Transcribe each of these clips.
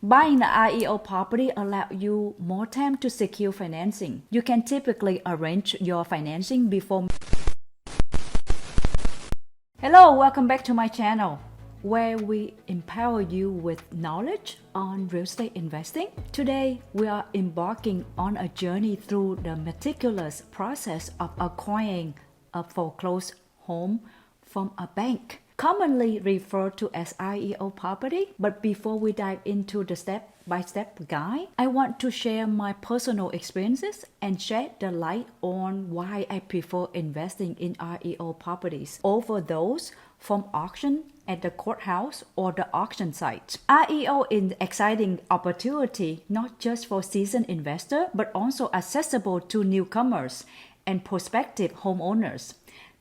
Buying the REO property allows you more time to secure financing. You can typically arrange your financing before. Hello, welcome back to my channel, where we empower you with knowledge on real estate investing. Today, we are embarking on a journey through the meticulous process of acquiring a foreclosed home from a bank, commonly referred to as REO property. But before we dive into the step-by-step guide, I want to share my personal experiences and shed the light on why I prefer investing in REO properties over those from auction at the courthouse or the auction site. REO is an exciting opportunity not just for seasoned investors, but also accessible to newcomers and prospective homeowners.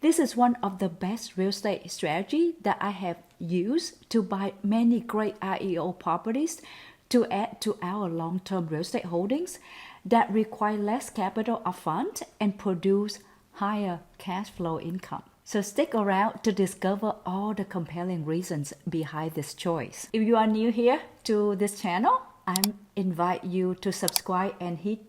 This is one of the best real estate strategies that I have used to buy many great REO properties to add to our long-term real estate holdings that require less capital upfront and produce higher cash flow income. So stick around to discover all the compelling reasons behind this choice. If you are new here to this channel, I invite you to subscribe and hit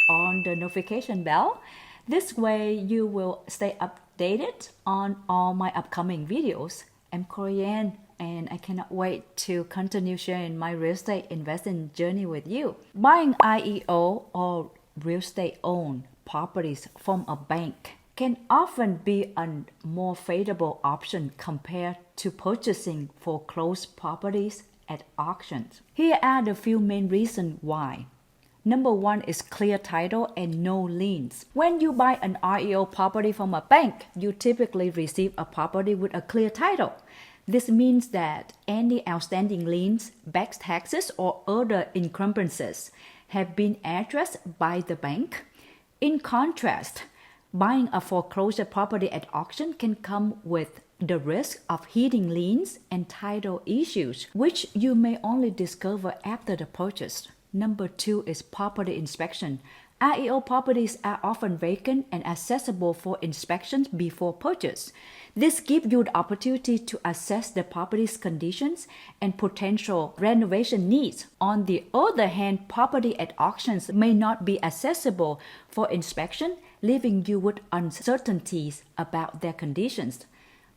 on the notification bell. This way you will stay updated on all my upcoming videos. I'm Korianne and I cannot wait to continue sharing my real estate investing journey with you. Buying REO or real estate owned properties from a bank can often be a more favorable option compared to purchasing foreclosed properties at auctions. Here are the few main reasons why. Number one is clear title and no liens. When you buy an REO property from a bank, you typically receive a property with a clear title. This means that any outstanding liens, back taxes, or other encumbrances have been addressed by the bank. In contrast, buying a foreclosure property at auction can come with the risk of hidden liens and title issues, which you may only discover after the purchase. Number two is property inspection. REO properties are often vacant and accessible for inspections before purchase. This gives you the opportunity to assess the property's conditions and potential renovation needs. On the other hand, property at auctions may not be accessible for inspection, leaving you with uncertainties about their conditions.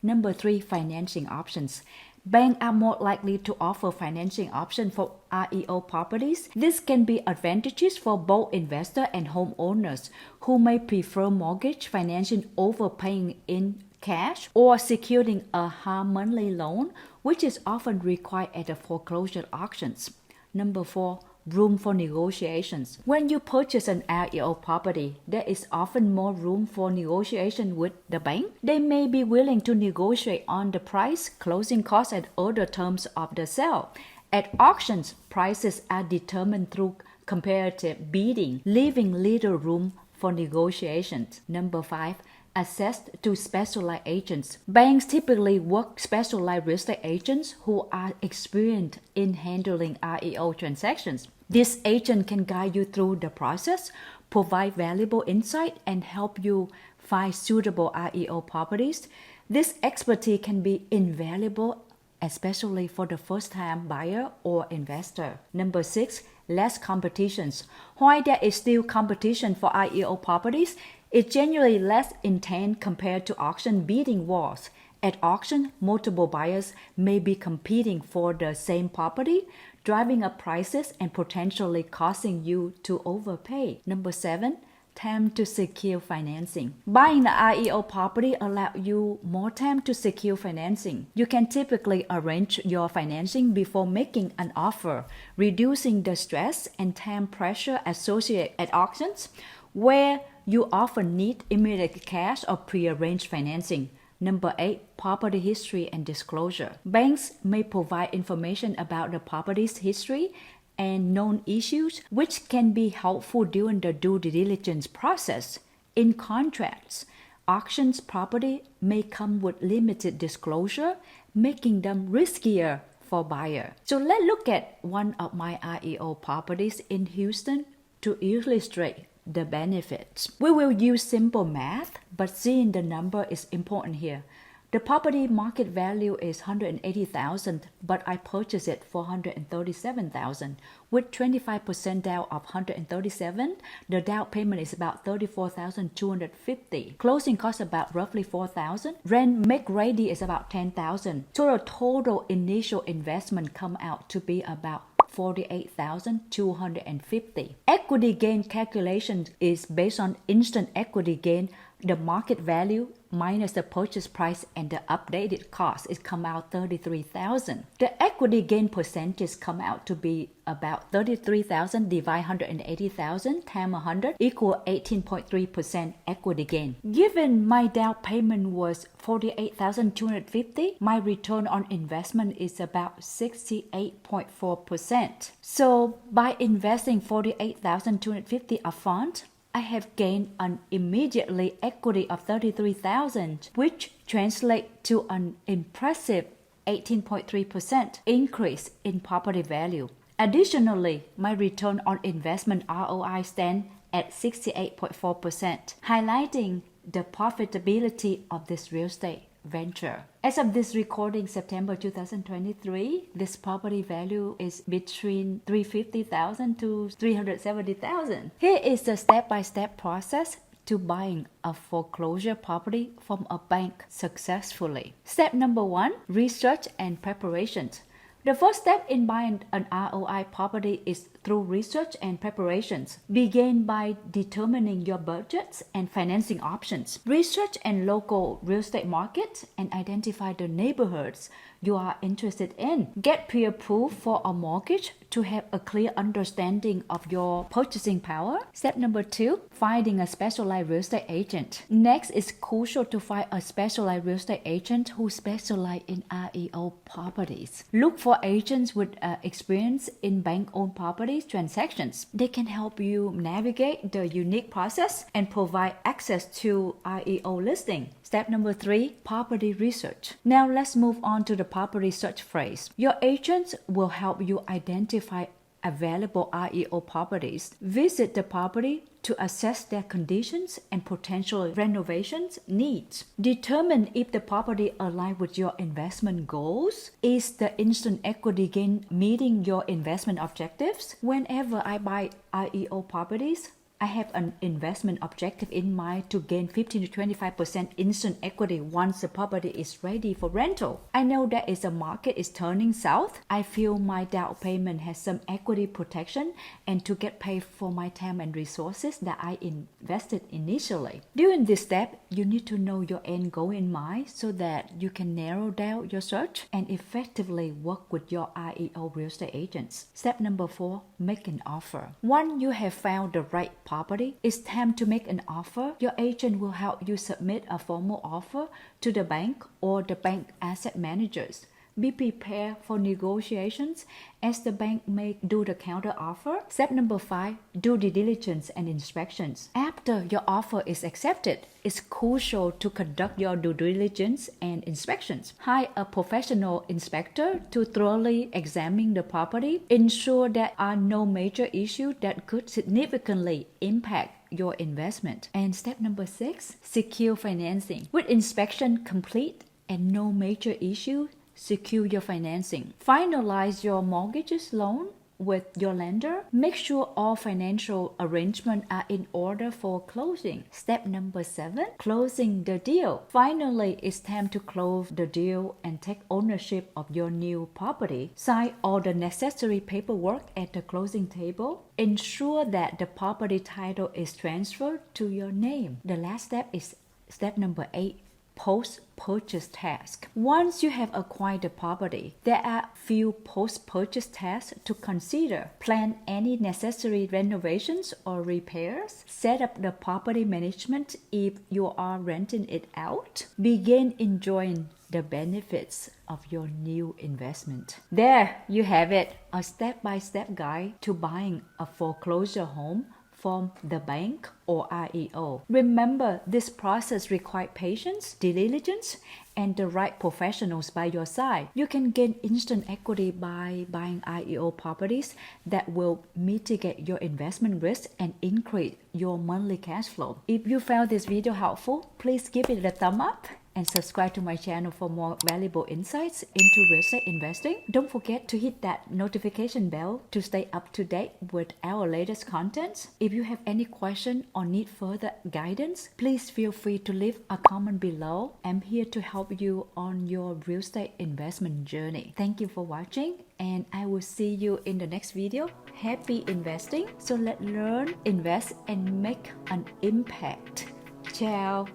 Number three, financing options. Banks are more likely to offer financing options for REO properties. This can be advantageous for both investors and homeowners who may prefer mortgage financing over paying in cash or securing a high monthly loan, which is often required at the foreclosure auctions. Number four, room for negotiations. When you purchase an REO property, there is often more room for negotiation with the bank. They may be willing to negotiate on the price, closing costs, and other terms of the sale. At auctions, prices are determined through comparative bidding, leaving little room for negotiations. Number five, access to specialized agents. Banks typically work specialized real estate agents who are experienced in handling REO transactions. This agent can guide you through the process, provide valuable insight, and help you find suitable REO properties. This expertise can be invaluable, especially for the first-time buyer or investor. Number six, less competitions. While there is still competition for REO properties, it's generally less intense compared to auction bidding wars. At auction, multiple buyers may be competing for the same property, driving up prices and potentially causing you to overpay. Number seven, time to secure financing. Buying the REO property allows you more time to secure financing. You can typically arrange your financing before making an offer, reducing the stress and time pressure associated at auctions, where you often need immediate cash or pre-arranged financing. Number eight, property history and disclosure. Banks may provide information about the property's history and known issues, which can be helpful during the due diligence process. In contrast, auctions property may come with limited disclosure, making them riskier for buyer. So let's look at one of my REO properties in Houston to illustrate the benefits. We will use simple math, but seeing the number is important here. The property market value is $180,000, but I purchased it for $137,000. With 25% down of $137,000, the down payment is about $34,250. Closing costs about roughly $4,000. Rent make ready is about $10,000. So the total initial investment come out to be about $48,250. Equity gain calculation is based on instant equity gain. The market value minus the purchase price and the updated cost is come out $33,000. The equity gain percentage come out to be about $33,000 divide $180,000 times 100 equal 18.3% equity gain. Given my down payment was $48,250, my return on investment is about 68.4%. So by investing $48,250 upfront, I have gained an immediately equity of $33,000, which translates to an impressive 18.3% increase in property value. Additionally, my return on investment ROI stands at 68.4%, highlighting the profitability of this real estate venture. As of this recording, September 2023, this property value is between $350,000 to $370,000. Here is the step-by-step process to buying a foreclosure property from a bank successfully. Step number 1, research and preparations. The first step in buying an ROI property is through research and preparations. Begin by determining your budgets and financing options. Research and local real estate markets and identify the neighborhoods you are interested in. Get pre-approved for a mortgage to have a clear understanding of your purchasing power. Step number 2, finding a specialized real estate agent. Next, it's crucial to find a specialized real estate agent who specializes in REO properties. Look for agents with experience in bank-owned properties transactions. They can help you navigate the unique process and provide access to REO listing. Step number 3, property research. Now let's move on to the property search phase. Your agents will help you identify available REO properties. Visit the property to assess their conditions and potential renovations needs. Determine if the property aligns with your investment goals. Is the instant equity gain meeting your investment objectives? Whenever I buy REO properties, I have an investment objective in mind to gain 15 to 25% instant equity once the property is ready for rental. I know that if the market is turning south, I feel my down payment has some equity protection and to get paid for my time and resources that I invested initially. During this step, you need to know your end goal in mind so that you can narrow down your search and effectively work with your REO real estate agents. Step number 4, make an offer. Once you have found the right property, it's time to make an offer. Your agent will help you submit a formal offer to the bank or the bank asset managers. Be prepared for negotiations as the bank may do the counter offer. Step number 5, due diligence and inspections. After your offer is accepted, it's crucial to conduct your due diligence and inspections. Hire a professional inspector to thoroughly examine the property. Ensure there are no major issues that could significantly impact your investment. And step number 6, secure financing. With inspection complete and no major issue, secure your financing. Finalize your mortgage loan with your lender. Make sure all financial arrangements are in order for closing. Step number 7, closing the deal. Finally, it's time to close the deal and take ownership of your new property. Sign all the necessary paperwork at the closing table. Ensure that the property title is transferred to your name. The last step is step number 8, post-purchase task. Once you have acquired the property, there are few post-purchase tasks to consider. Plan any necessary renovations or repairs. Set up the property management if you are renting it out. Begin enjoying the benefits of your new investment. There you have it, a step-by-step guide to buying a foreclosure home from the bank or REO. Remember, this process requires patience, diligence, and the right professionals by your side. You can gain instant equity by buying REO properties that will mitigate your investment risk and increase your monthly cash flow. If you found this video helpful, please give it a thumb up and subscribe to my channel for more valuable insights into real estate investing. Don't forget to hit that notification bell to stay up to date with our latest contents. If you have any question or need further guidance, please feel free to leave a comment below. I'm here to help you on your real estate investment journey. Thank you for watching, and I will see you in the next video. Happy investing. So let's learn, invest, and make an impact. Ciao.